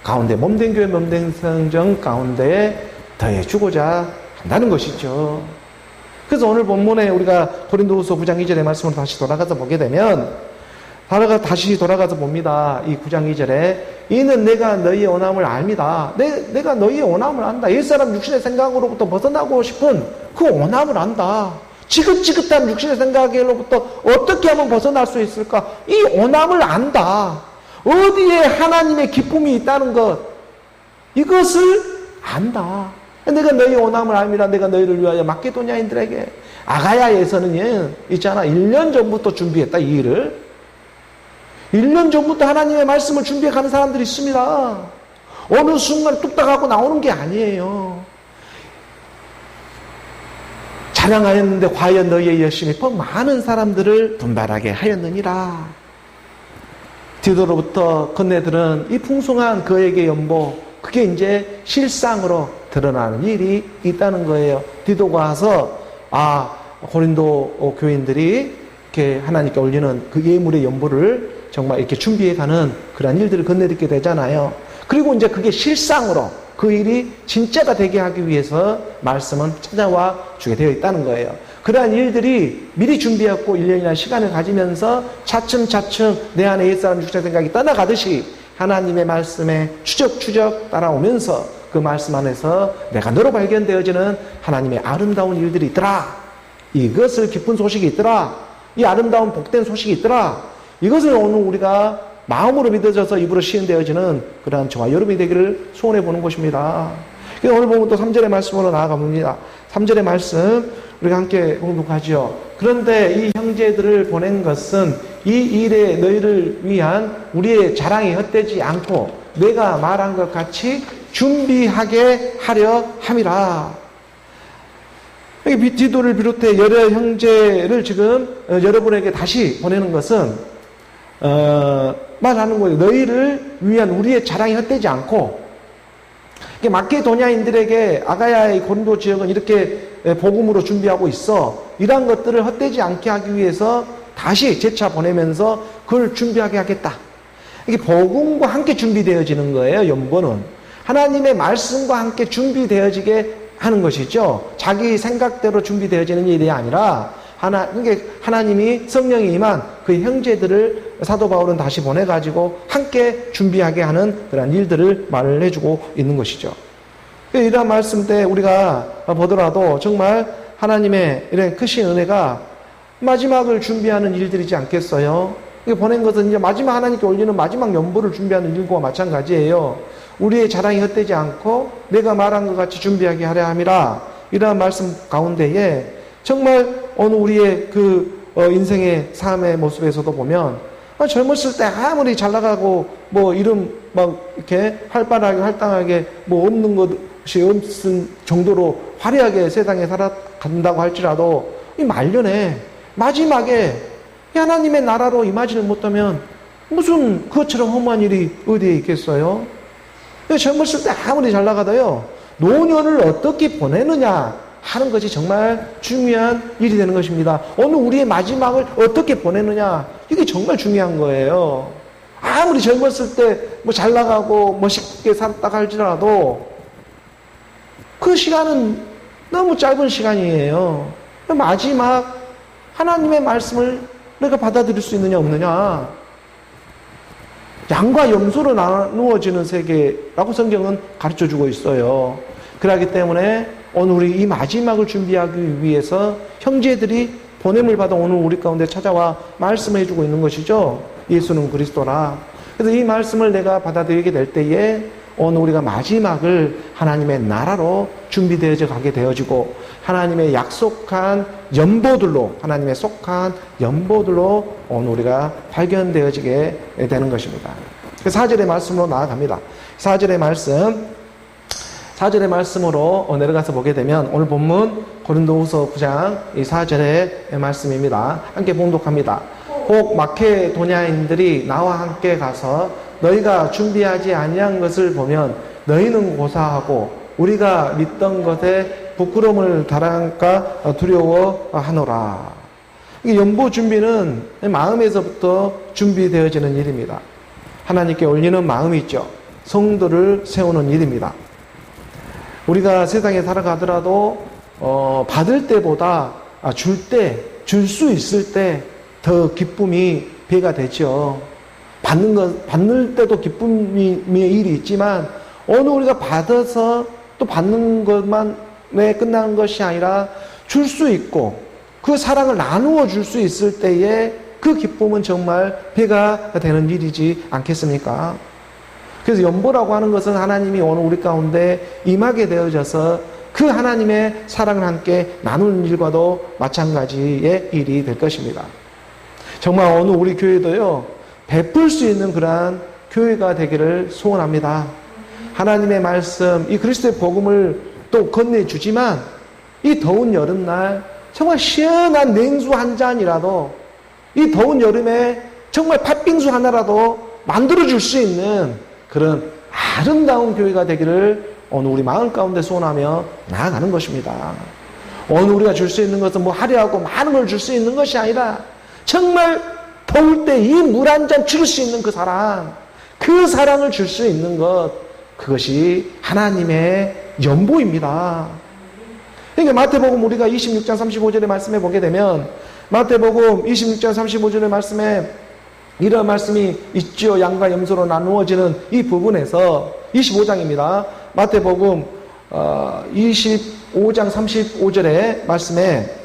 가운데 몸된 교회 몸된 성정 가운데 더해주고자 한다는 것이죠. 그래서 오늘 본문에 우리가 고린도후서 9장 2절의 말씀으로 다시 돌아가서 보게 되면 다시 돌아가서 봅니다. 이 9장 2절에 이는 내가 너희의 원함을 압니다. 내가 너희의 원함을 안다. 옛사람 육신의 생각으로부터 벗어나고 싶은 그 원함을 안다. 지긋지긋한 육신의 생각으로부터 어떻게 하면 벗어날 수 있을까? 이 원함을 안다. 어디에 하나님의 기쁨이 있다는 것, 이것을 안다. 내가 너희 원함을 압니다. 내가 너희를 위하여 마케도냐인들에게, 아가야에서는 있잖아, 1년 전부터 준비했다, 이 일을. 1년 전부터 하나님의 말씀을 준비해 가는 사람들이 있습니다. 어느 순간 뚝딱 하고 나오는 게 아니에요. 찬양하였는데 과연 너희의 열심이 더 많은 사람들을 분발하게 하였느니라. 디도로부터 건네들은 이 풍성한 그에게 연보, 그게 이제 실상으로 드러나는 일이 있다는 거예요. 디도가 와서 고린도 교인들이 이렇게 하나님께 올리는 그 예물의 연보를 정말 이렇게 준비해가는 그런 일들을 건네듣게 되잖아요. 그리고 이제 그게 실상으로 그 일이 진짜가 되게 하기 위해서 말씀은 찾아와 주게 되어 있다는 거예요. 그러한 일들이 미리 준비했고 1년이나 시간을 가지면서 차츰차츰 내 안에 옛사람 육체 생각이 떠나가듯이 하나님의 말씀에 추적추적 따라오면서 그 말씀 안에서 내가 너로 발견되어지는 하나님의 아름다운 일들이 있더라. 이것을 기쁜 소식이 있더라. 이 아름다운 복된 소식이 있더라. 이것을 오늘 우리가 마음으로 믿어져서 입으로 시인되어지는 그러한 저와 여러분이 되기를 소원해 보는 것입니다. 그래서 오늘 보면 또 3절의 말씀으로 나아가 봅니다. 3절의 말씀 우리가 함께 공독하죠. 그런데 이 형제들을 보낸 것은 이 일에 너희를 위한 우리의 자랑이 헛되지 않고 내가 말한 것 같이 준비하게 하려 함이라. 디도를 비롯해 여러 형제를 지금 여러분에게 다시 보내는 것은 말하는 거예요. 너희를 위한 우리의 자랑이 헛되지 않고 마케도냐인들에게 아가야의 고린도 지역은 이렇게 복음으로 준비하고 있어. 이러한 것들을 헛되지 않게 하기 위해서 다시 재차 보내면서 그걸 준비하게 하겠다. 이게 복음과 함께 준비되어지는 거예요. 연보는 하나님의 말씀과 함께 준비되어지게 하는 것이죠. 자기 생각대로 준비되어지는 일이 아니라 하나님이 성령이 임한 그 형제들을 사도 바울은 다시 보내가지고 함께 준비하게 하는 그런 일들을 말을 해주고 있는 것이죠. 이러한 말씀 때 우리가 보더라도 정말 하나님의 이런 크신 은혜가 마지막을 준비하는 일들이지 않겠어요? 이게 보낸 것은 이제 마지막 하나님께 올리는 마지막 연보를 준비하는 일과 마찬가지예요. 우리의 자랑이 헛되지 않고 내가 말한 것 같이 준비하게 하려 함이라. 이러한 말씀 가운데에 정말 어느 우리의 그 인생의 삶의 모습에서도 보면 젊었을 때 아무리 잘 나가고 뭐 이름 막 이렇게 활발하게 활당하게 뭐 없는 것이 없은 정도로 화려하게 세상에 살아간다고 할지라도 이 말년에 마지막에 하나님의 나라로 임하지를 못하면 무슨 그것처럼 험한 일이 어디에 있겠어요? 젊었을 때 아무리 잘 나가도요, 노년을 어떻게 보내느냐 하는 것이 정말 중요한 일이 되는 것입니다. 오늘 우리의 마지막을 어떻게 보내느냐, 이게 정말 중요한 거예요. 아무리 젊었을 때 뭐 잘 나가고 멋있게 살았다고 할지라도 그 시간은 너무 짧은 시간이에요. 마지막 하나님의 말씀을 내가 받아들일 수 있느냐 없느냐, 양과 염소로 나누어지는 세계라고 성경은 가르쳐주고 있어요. 그렇기 때문에 오늘 우리 이 마지막을 준비하기 위해서 형제들이 보냄을 받아 오늘 우리 가운데 찾아와 말씀해주고 있는 것이죠. 예수는 그리스도라. 그래서 이 말씀을 내가 받아들이게 될 때에 오늘 우리가 마지막을 하나님의 나라로 준비되어져 가게 되어지고 하나님의 약속한 연보들로, 하나님의 속한 연보들로 오늘 우리가 발견되어지게 되는 것입니다. 4절의 말씀으로 나아갑니다. 4절의 말씀으로 내려가서 보게 되면 오늘 본문 고린도후서 9장 이 4절의 말씀입니다. 함께 봉독합니다. 혹 마케도냐인들이 나와 함께 가서 너희가 준비하지 아니한 것을 보면 너희는 고사하고 우리가 믿던 것에 부끄러움을 당할까 두려워하노라. 이게 연보 준비는 마음에서부터 준비되어지는 일입니다. 하나님께 올리는 마음이 있죠. 성도를 세우는 일입니다. 우리가 세상에 살아가더라도 받을 때보다 줄 수 있을 때 더 기쁨이 배가 되죠. 받는 때도 기쁨의 일이 있지만 오늘 우리가 받아서 또 받는 것만에 끝나는 것이 아니라 줄 수 있고 그 사랑을 나누어 줄 수 있을 때에 그 기쁨은 정말 배가 되는 일이지 않겠습니까? 그래서 연보라고 하는 것은 하나님이 오늘 우리 가운데 임하게 되어져서 그 하나님의 사랑을 함께 나누는 일과도 마찬가지의 일이 될 것입니다. 정말 오늘 우리 교회도요, 베풀 수 있는 그러한 교회가 되기를 소원합니다. 하나님의 말씀, 이 그리스도의 복음을 또 건네주지만 이 더운 여름날 정말 시원한 냉수 한 잔이라도 이 더운 여름에 정말 팥빙수 하나라도 만들어줄 수 있는 그런 아름다운 교회가 되기를 오늘 우리 마음 가운데 소원하며 나아가는 것입니다. 오늘 우리가 줄 수 있는 것은 뭐 화려하고 많은 걸 줄 수 있는 것이 아니라 정말 더울 때 이 물 한 잔 줄 수 있는 그 사랑을 줄 수 있는 것, 그것이 하나님의 연보입니다. 그러니까 마태복음 우리가 26장 35절의 말씀에 보게 되면 마태복음 26장 35절의 말씀에 이런 말씀이 있지요. 양과 염소로 나누어지는 이 부분에서 25장입니다. 마태복음 25장 35절의 말씀에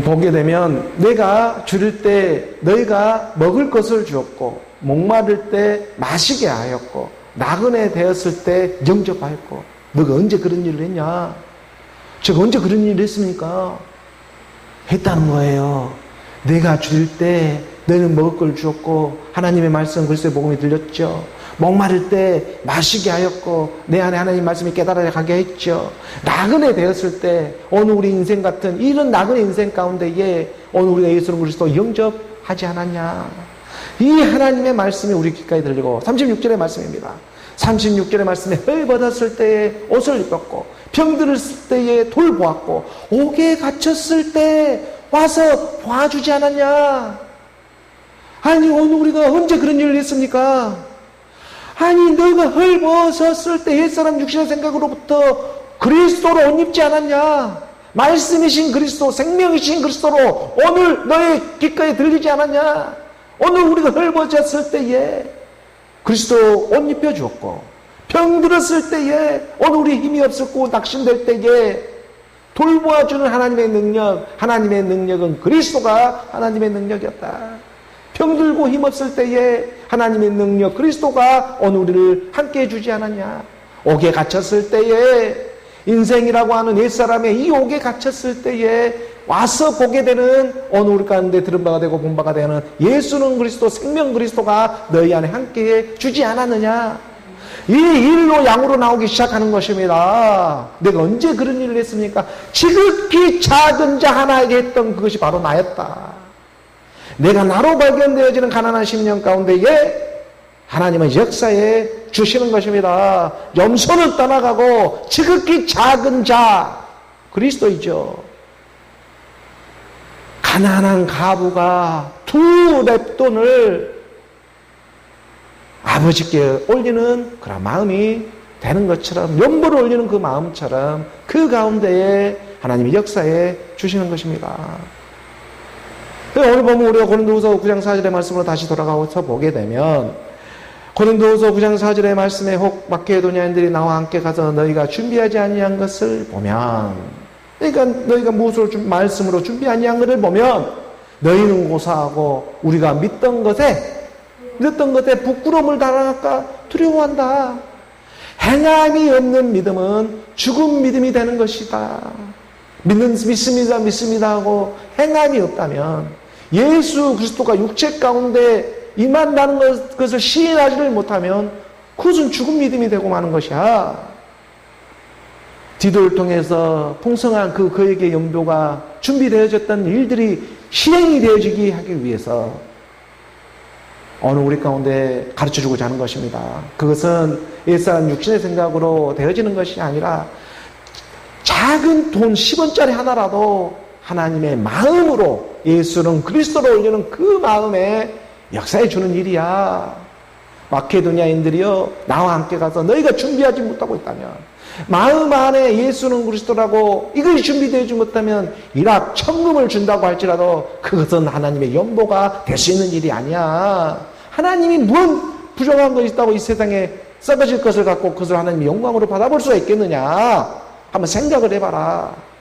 보게 되면 내가 줄일 때 너희가 먹을 것을 주었고 목마를 때 마시게 하였고 나그네 되었을 때 영접하였고 너가 언제 그런 일을 했냐? 제가 언제 그런 일을 했습니까? 했다는 거예요. 내가 줄일 때 너희는 먹을 걸 주었고 하나님의 말씀 그리스도의 복음이 들렸죠. 목마를 때 마시게 하였고 내 안에 하나님 말씀이 깨달아 가게 했죠. 나그네 되었을 때 오늘 우리 인생 같은 이런 나그네 인생 가운데에 오늘 우리가 예수 그리스도 영접하지 않았냐. 이 하나님의 말씀이 우리 귓가에 들리고 36절의 말씀입니다. 36절의 말씀에 헐벗었을 때에 옷을 입었고 병들었을 때에 돌 보았고 옥에 갇혔을 때 와서 봐주지 않았냐. 아니 오늘 우리가 언제 그런 일을 했습니까? 아니 너가 헐벗었을 때 옛사람 육신의 생각으로부터 그리스도로 옷 입지 않았냐. 말씀이신 그리스도 생명이신 그리스도로 오늘 너의 귓가에 들리지 않았냐. 오늘 우리가 헐벗었을 때에 그리스도 옷 입혀주었고 병들었을 때에 오늘 우리 힘이 없었고 낙심될 때에 돌보아주는 하나님의 능력, 하나님의 능력은 그리스도가 하나님의 능력이었다. 병들고 힘없을 때에 하나님의 능력 그리스도가 오늘 우리를 함께 해주지 않았냐. 옥에 갇혔을 때에 인생이라고 하는 옛사람의 이 옥에 갇혔을 때에 와서 보게 되는 오늘 우리 가운데 들은 바가 되고 본 바가 되는 예수는 그리스도 생명 그리스도가 너희 안에 함께 주지 않았느냐. 이 일로 양으로 나오기 시작하는 것입니다. 내가 언제 그런 일을 했습니까? 지극히 작은 자 하나에게 했던 그것이 바로 나였다. 내가 나로 발견되어지는 가난한 심령 가운데에 하나님은 역사에 주시는 것입니다. 염소는 떠나가고 지극히 작은 자 그리스도이죠. 가난한 가부가 두 렙돈을 아버지께 올리는 그런 마음이 되는 것처럼 연보를 올리는 그 마음처럼 그 가운데에 하나님의 역사에 주시는 것입니다. 오늘 보면 우리가 고린도후서 9장 4절의 말씀으로 다시 돌아가서 보게 되면 고린도후서 9장 4절의 말씀에 혹 마케도니아인들이 나와 함께 가서 너희가 준비하지 아니한 것을 보면, 그러니까 너희가 무엇으로 말씀으로 준비 아니한 것을 보면 너희는 고사하고 우리가 믿던 것에 부끄러움을 당할까 두려워한다. 행함이 없는 믿음은 죽은 믿음이 되는 것이다. 믿습니다 하고 행함이 없다면 예수 그리스도가 육체 가운데 임한다는 것을 시인하지를 못하면 그것은 죽은 믿음이 되고 마는 것이야. 디도를 통해서 풍성한 그에게 연보가 준비되어졌던 일들이 실행이 되어지기 하기 위해서 오늘 우리 가운데 가르쳐주고자 하는 것입니다. 그것은 옛사람 육신의 생각으로 되어지는 것이 아니라 작은 돈 10원짜리 하나라도 하나님의 마음으로 예수는 그리스도로 올리는 그 마음에 역사해 주는 일이야. 마케도니아인들이요 나와 함께 가서 너희가 준비하지 못하고 있다면, 마음 안에 예수는 그리스도라고 이것이 준비되지 못하면 이락 천금을 준다고 할지라도 그것은 하나님의 연보가 될 수 있는 일이 아니야. 하나님이 무슨 부정한 것이 있다고 이 세상에 썩어질 것을 갖고 그것을 하나님의 영광으로 받아볼 수가 있겠느냐. 한번 생각을 해봐라.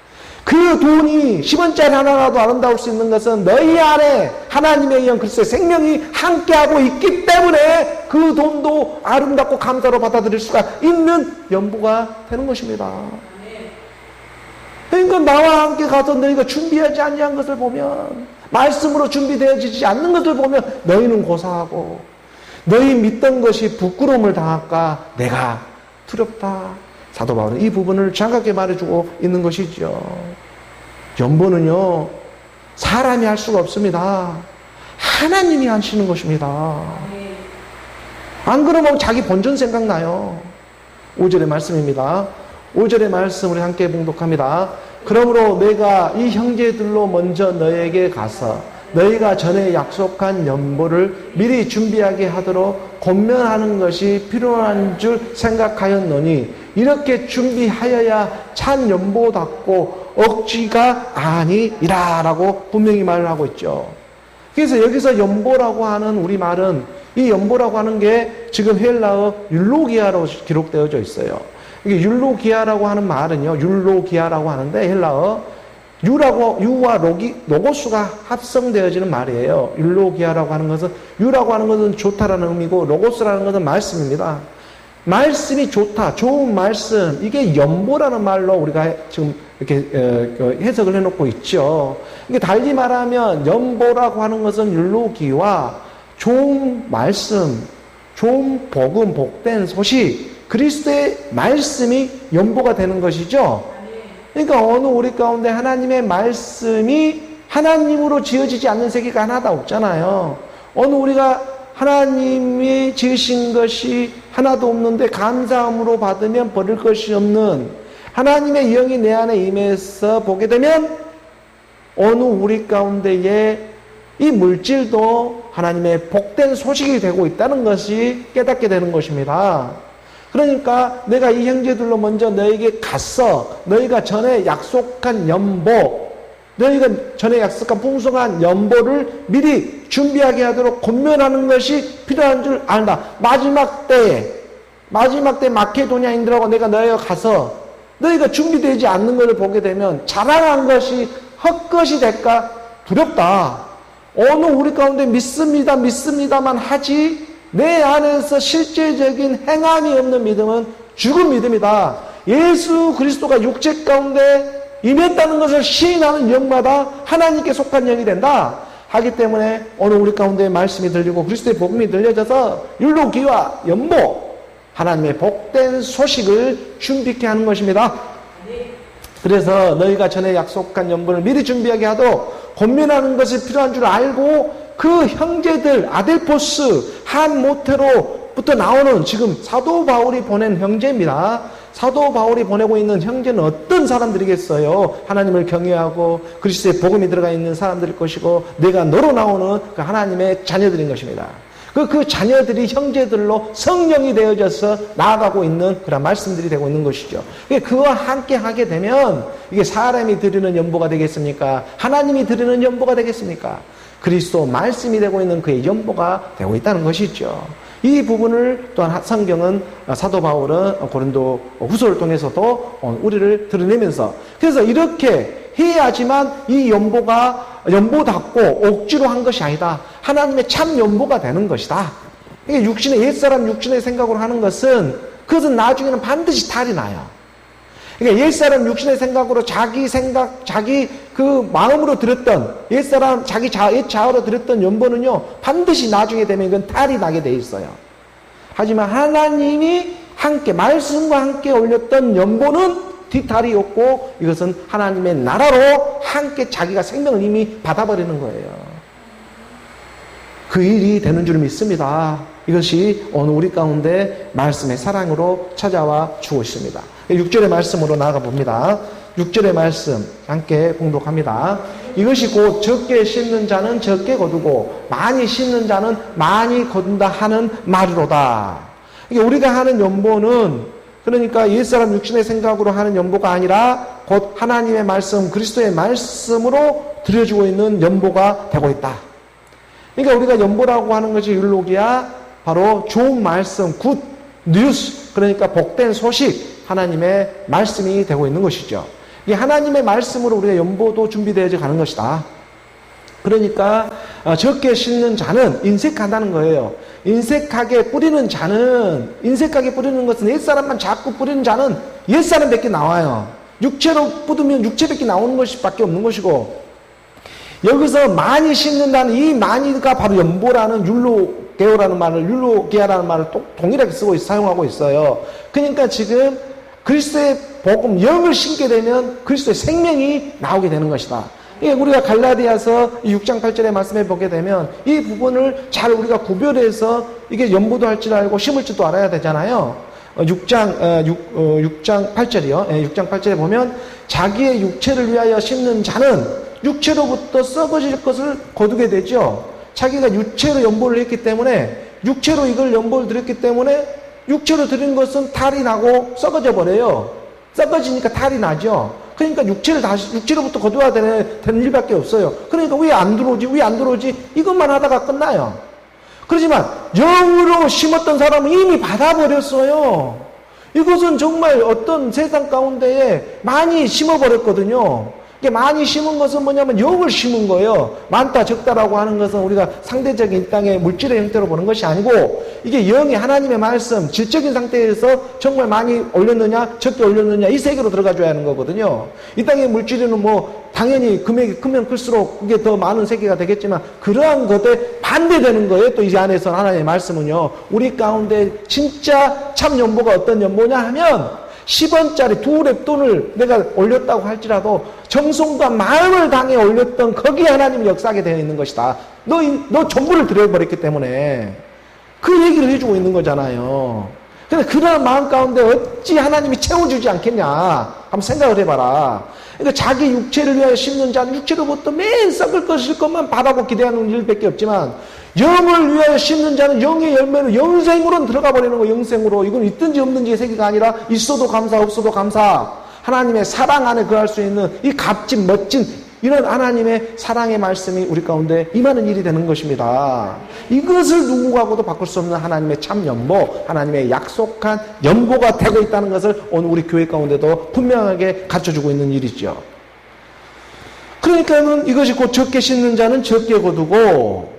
그 돈이 10원짜리 하나라도 아름다울 수 있는 것은 너희 안에 하나님의 영 그리스도의 생명이 함께하고 있기 때문에 그 돈도 아름답고 감사로 받아들일 수가 있는 연보가 되는 것입니다. 그러니까 나와 함께 가서 너희가 준비하지 아니한 것을 보면, 말씀으로 준비되어지지 않는 것을 보면 너희는 고사하고 너희 믿던 것이 부끄러움을 당할까 내가 두렵다. 사도 바울은 이 부분을 정확하게 말해주고 있는 것이죠. 연보는요 사람이 할 수가 없습니다. 하나님이 하시는 것입니다. 안 그러면 자기 본전 생각나요. 5절의 말씀입니다. 5절의 말씀 우리 함께 봉독합니다. 그러므로 내가 이 형제들로 먼저 너에게 가서 너희가 전에 약속한 연보를 미리 준비하게 하도록 권면하는 것이 필요한 줄 생각하였노니 이렇게 준비하여야 찬 연보답고 억지가 아니라 라고 분명히 말을 하고 있죠. 그래서 여기서 연보라고 하는 우리말은 이 연보라고 하는 게 지금 헬라어 율로기아로 기록되어져 있어요. 이게 율로기아라고 하는 말은요, 율로기아라고 하는데 헬라어 유와 로고스가 합성되어지는 말이에요. 율로기아라고 하는 것은, 유라고 하는 것은 좋다라는 의미고 로고스라는 것은 말씀입니다. 말씀이 좋다, 좋은 말씀, 이게 연보라는 말로 우리가 지금 이렇게 해석을 해놓고 있죠. 이게 달리 말하면 연보라고 하는 것은 율로기와 좋은 말씀, 좋은 복음, 복된 소식, 그리스도의 말씀이 연보가 되는 것이죠. 그러니까 어느 우리 가운데 하나님의 말씀이 하나님으로 지어지지 않는 세계가 하나도 없잖아요. 어느 우리가 하나님이 지으신 것이 하나도 없는데 감사함으로 받으면 버릴 것이 없는 하나님의 영이 내 안에 임해서 보게 되면 어느 우리 가운데에 이 물질도 하나님의 복된 소식이 되고 있다는 것이 깨닫게 되는 것입니다. 그러니까 내가 이 형제들로 먼저 너에게 갔어. 너희가 전에 약속한 연보, 너희가 전에 약속한 풍성한 연보를 미리 준비하게 하도록 권면하는 것이 필요한 줄 안다. 마지막 때에 마케도니아인들하고 내가 너희가 가서 너희가 준비되지 않는 것을 보게 되면 자랑한 것이 헛것이 될까 두렵다. 어느 우리 가운데 믿습니다만 하지 내 안에서 실제적인 행함이 없는 믿음은 죽은 믿음이다. 예수 그리스도가 육체 가운데 임했다는 것을 시인하는 영마다 하나님께 속한 영이 된다 하기 때문에 오늘 우리 가운데 말씀이 들리고 그리스도의 복음이 들려져서 율로기와 연보, 하나님의 복된 소식을 준비케 하는 것입니다. 그래서 너희가 전에 약속한 연보를 미리 준비하게 하도록 권면하는 것이 필요한 줄 알고 그 형제들, 아델포스, 한 모태로부터 나오는 지금 사도 바울이 보낸 형제입니다. 사도 바울이 보내고 있는 형제는 어떤 사람들이겠어요? 하나님을 경외하고 그리스도의 복음이 들어가 있는 사람들일 것이고 내가 너로 나오는 그 하나님의 자녀들인 것입니다. 그 자녀들이 형제들로 성령이 되어져서 나아가고 있는 그런 말씀들이 되고 있는 것이죠. 그와 함께 하게 되면 이게 사람이 드리는 연보가 되겠습니까? 하나님이 드리는 연보가 되겠습니까? 그리스도 말씀이 되고 있는 그의 연보가 되고 있다는 것이죠. 이 부분을 또한 성경은 사도 바울은 고린도 후서를 통해서도 우리를 드러내면서 그래서 이렇게 해야지만 이 연보답고 억지로 한 것이 아니다. 하나님의 참 연보가 되는 것이다. 이게 옛사람 육신의 생각으로 하는 것은 그것은 나중에는 반드시 탈이 나요. 그러니까 옛사람 육신의 생각으로 자기 그 마음으로 들었던 옛사람 옛 자아로 들었던 연보는요 반드시 나중에 되면 이건 탈이 나게 돼 있어요. 하지만 하나님이 함께 말씀과 함께 올렸던 연보는 뒤탈이 없고 이것은 하나님의 나라로 함께 자기가 생명을 이미 받아버리는 거예요. 그 일이 되는 줄 믿습니다. 이것이 오늘 우리 가운데 말씀의 사랑으로 찾아와 주고 있습니다. 6절의 말씀으로 나아가 봅니다. 6절의 말씀 함께 봉독합니다. 이것이 곧 적게 씻는 자는 적게 거두고 많이 씻는 자는 많이 거둔다 하는 말이로다. 이게 우리가 하는 연보는 그러니까 옛사람 육신의 생각으로 하는 연보가 아니라 곧 하나님의 말씀, 그리스도의 말씀으로 드려지고 있는 연보가 되고 있다. 그러니까 우리가 연보라고 하는 것이 율로기야, 바로 좋은 말씀, 굿 뉴스, 그러니까 복된 소식, 하나님의 말씀이 되고 있는 것이죠. 이 하나님의 말씀으로 우리가 연보도 준비되어져 가는 것이다. 그러니까 적게 씻는 자는 인색하다는 거예요. 인색하게 뿌리는 것은 옛사람만 자꾸 뿌리는 자는 옛사람밖에 나와요. 육체로 뿌리면 육체밖에 나오는 것밖에 없는 것이고, 여기서 많이 씻는다는 이 많이가 바로 연보라는 율로기아라는 말을 동일하게 사용하고 있어요. 그러니까 지금 그리스도의 복음, 영을 신게 되면 그리스도의 생명이 나오게 되는 것이다. 우리가 갈라디아서 6장 8절의 말씀에 보게 되면 이 부분을 잘 우리가 구별해서 이게 연보도 할 줄 알고 심을 줄도 알아야 되잖아요. 6장 8절이요. 6장 8절에 보면 자기의 육체를 위하여 심는 자는 육체로부터 썩어질 것을 거두게 되죠. 자기가 육체로 연보를 했기 때문에, 육체로 이걸 연보를 드렸기 때문에 육체로 드린 것은 탈이 나고 썩어져 버려요. 썩어지니까 탈이 나죠. 그러니까 육체로부터 거둬야 되는 일밖에 없어요. 그러니까 왜 안 들어오지? 이것만 하다가 끝나요. 그렇지만 영으로 심었던 사람은 이미 받아버렸어요. 이것은 정말 어떤 세상 가운데에 많이 심어버렸거든요. 이게 많이 심은 것은 뭐냐면 영을 심은 거예요. 많다 적다라고 하는 것은 우리가 상대적인 이 땅의 물질의 형태로 보는 것이 아니고, 이게 영이 하나님의 말씀, 질적인 상태에서 정말 많이 올렸느냐 적게 올렸느냐 이 세계로 들어가줘야 하는 거거든요. 이 땅의 물질은 뭐 당연히 금액이 크면 클수록 그게 더 많은 세계가 되겠지만, 그러한 것에 반대되는 거예요. 또 이 안에서 하나님의 말씀은요, 우리 가운데 진짜 참 연보가 어떤 연보냐 하면, 10원짜리 2랩돈을 내가 올렸다고 할지라도 정성과 마음을 당해 올렸던 거기에 하나님이 역사하게 되어 있는 것이다. 너 전부를 드려버렸기 때문에 그 얘기를 해주고 있는 거잖아요. 근데 그런 마음 가운데 어찌 하나님이 채워주지 않겠냐 한번 생각을 해봐라. 그러니까 자기 육체를 위하여 심는 자는 육체로부터 매일 썩을 것만 바라고 기대하는 일밖에 없지만, 영을 위하여 심는 자는 영의 열매로 영생으로 들어가 버리는 거예요. 영생으로. 이건 있든지 없는지의 세계가 아니라 있어도 감사 없어도 감사, 하나님의 사랑 안에 거할 수 있는 이 값진 멋진 이런 하나님의 사랑의 말씀이 우리 가운데 임하는 일이 되는 것입니다. 이것을 누구하고도 바꿀 수 없는 하나님의 참 연보, 하나님의 약속한 연보가 되고 있다는 것을 오늘 우리 교회 가운데도 분명하게 갖춰주고 있는 일이죠. 그러니까는 이것이 곧 적게 심는 자는 적게 거두고,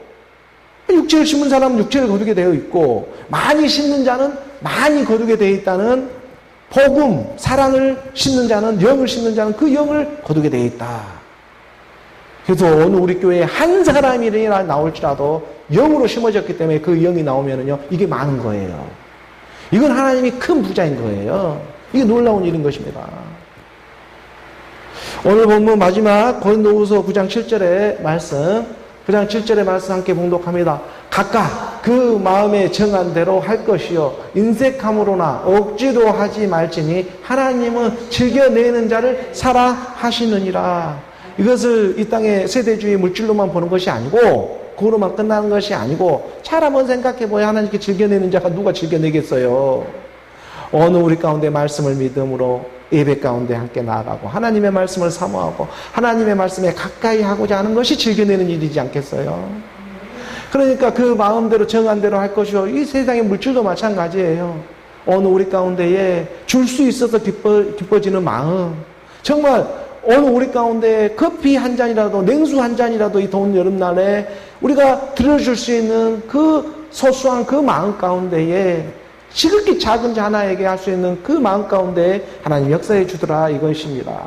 육체를 심은 사람은 육체를 거두게 되어 있고, 많이 심는 자는 많이 거두게 되어 있다는 복음, 사랑을 심는 자는, 영을 심는 자는 그 영을 거두게 되어 있다. 그래서 오늘 우리 교회에 한 사람이라 나올지라도 영으로 심어졌기 때문에 그 영이 나오면은요, 이게 많은 거예요. 이건 하나님이 큰 부자인 거예요. 이게 놀라운 일인 것입니다. 오늘 본문 마지막 고린도후서 9장 7절의 말씀, 9장 7절의 말씀 함께 봉독합니다. 각각 그 마음에 정한 대로 할 것이요 인색함으로나 억지로 하지 말지니 하나님은 즐겨내는 자를 사랑하시느니라. 이것을 이 땅의 세대주의 물질로만 보는 것이 아니고, 그거로만 끝나는 것이 아니고, 잘 한번 생각해보야 하나님께 즐겨내는 자가 누가 즐겨내겠어요. 오늘 우리 가운데 말씀을 믿음으로 예배 가운데 함께 나아가고, 하나님의 말씀을 사모하고 하나님의 말씀에 가까이 하고자 하는 것이 즐겨내는 일이지 않겠어요. 그러니까 그 마음대로 정한 대로 할 것이요, 이 세상의 물질도 마찬가지예요. 오늘 우리 가운데에 줄 수 있어서 기뻐지는 마음, 정말 오늘 우리 가운데 커피 한 잔이라도, 냉수 한 잔이라도 이 더운 여름날에 우리가 들어줄 수 있는 그 소소한 그 마음 가운데에, 지극히 작은 자 하나에게 할 수 있는 그 마음 가운데 하나님 역사해 주더라, 이것입니다.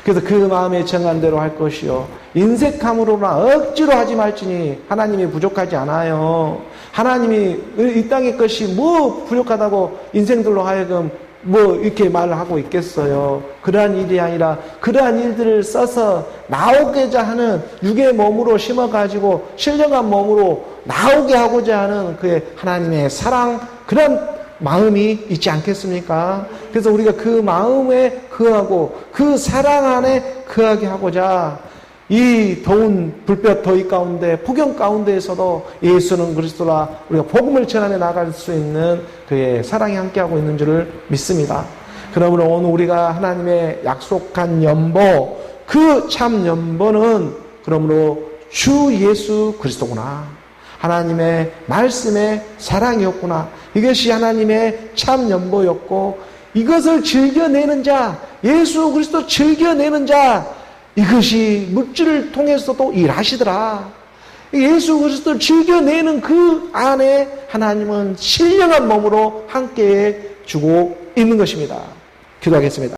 그래서 그 마음에 정한 대로 할 것이요 인색함으로나 억지로 하지 말지니 하나님이 부족하지 않아요. 하나님이 이 땅의 것이 뭐 부족하다고 인생들로 하여금 뭐 이렇게 말을 하고 있겠어요. 그러한 일이 아니라 그러한 일들을 써서 나오고자 하는 육의 몸으로 심어가지고 신령한 몸으로 나오게 하고자 하는 그의 하나님의 사랑, 그런 마음이 있지 않겠습니까? 그래서 우리가 그 마음에 거하고 그 사랑 안에 거하게 하고자 이 더운 불볕 더위 가운데, 폭염 가운데에서도 예수는 그리스도라 우리가 복음을 전하며 나갈 수 있는 그의 사랑이 함께하고 있는 줄을 믿습니다. 그러므로 오늘 우리가 하나님의 약속한 연보, 그 참 연보는 그러므로 주 예수 그리스도구나, 하나님의 말씀의 사랑이었구나, 이것이 하나님의 참 연보였고, 이것을 즐겨내는 자, 예수 그리스도 즐겨내는 자, 이것이 물질을 통해서도 일하시더라. 예수 그리스도를 즐겨내는 그 안에 하나님은 신령한 몸으로 함께해 주고 있는 것입니다. 기도하겠습니다.